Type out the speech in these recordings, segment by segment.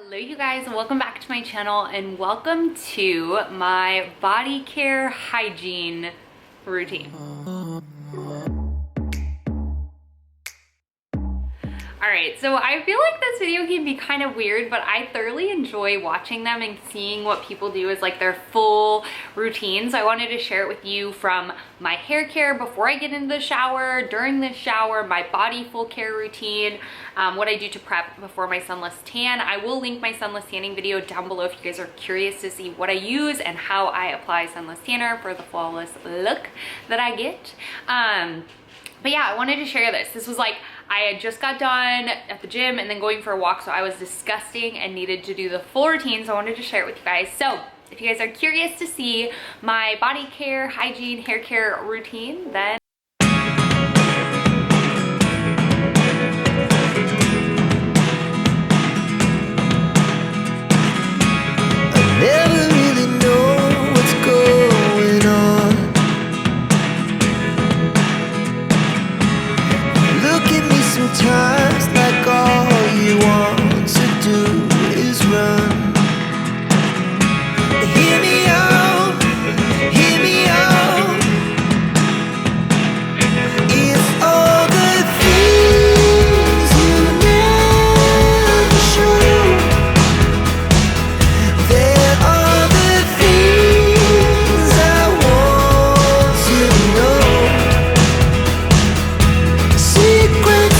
Hello you guys, welcome back to my channel and welcome to my body care hygiene routine. Alright, so I feel like this video can be kind of weird, but I thoroughly enjoy watching them and seeing what people do as like their full routine. So I wanted to share it with you from my hair care before I get into the shower, during the shower, my body full care routine, what I do to prep before my sunless tan. I will link my sunless tanning video down below if you guys are curious to see what I use and how I apply sunless tanner for the flawless look that I get. But yeah, I wanted to share this. This was like, I had just got done at the gym and then going for a walk, so I was disgusting and needed to do the full routine, so I wanted to share it with you guys. So if you guys are curious to see my body care, hygiene, hair care routine, then sometimes like all you want to do is run. Hear me out, hear me out. It's all the things you never show. There are the things I want to know. Secrets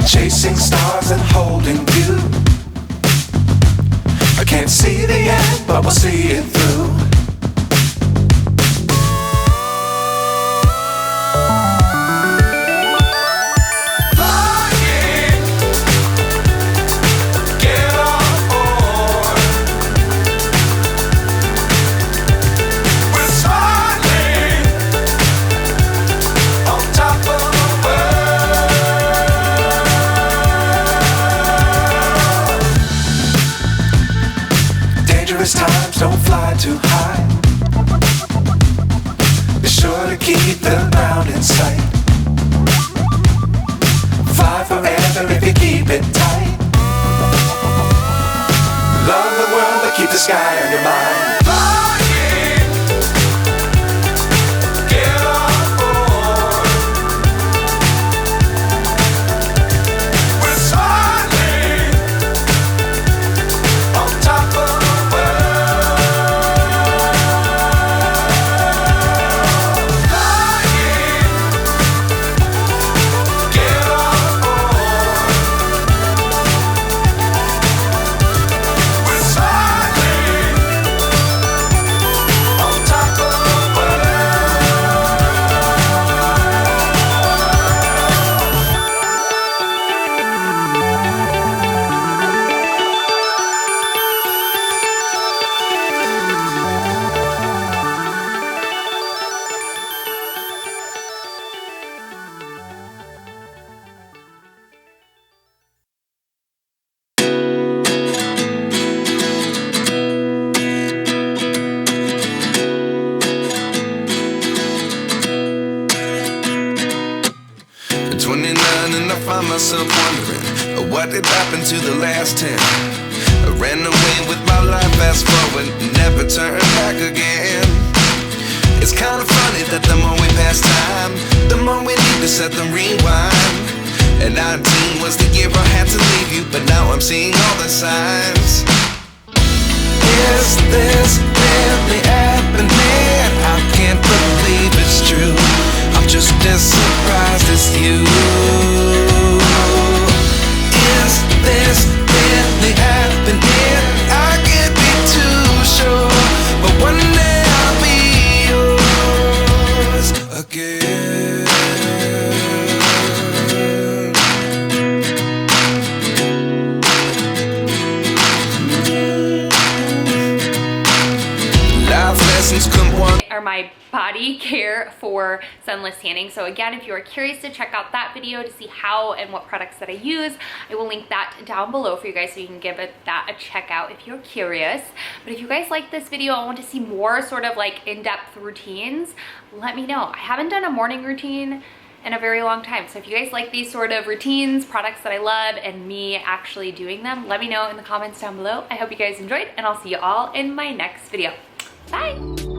chasing stars and holding you. Can't see the end, but we'll see it through. Flying, get on board. We're smiling on top of the world. Dangerous times, don't fly too high. Be sure to keep the ground in sight. Fly forever if you keep it tight. Love the world, but keep the sky on your mind. Flying, get on board. We're smiling on top of the world. Flying, get on board. We're smiling on top of the world. At 29 and I find myself wondering what did happen to the last 10. I ran away with my life, fast forward, never turn back again. It's kind of funny that the more we pass time, the more we need to set the rewind. And 19 was the year I had to leave you, but now I'm seeing all the signs. Is this really happening? I can't believe it's true. I'm just as surprised as you. Is this really happening? I can't be too sure, but one day I'll be yours again. Life lessons come one. Are my body care for sunless tanning. So again, if you are curious to check out that video to see how and what products that I use, I will link that down below for you guys so you can give that a check out if you're curious. But if you guys like this video, I want to see more sort of like in-depth routines, let me know. I haven't done a morning routine in a very long time. So if you guys like these sort of routines, products that I love, and me actually doing them, let me know in the comments down below. I hope you guys enjoyed, and I'll see you all in my next video. Bye.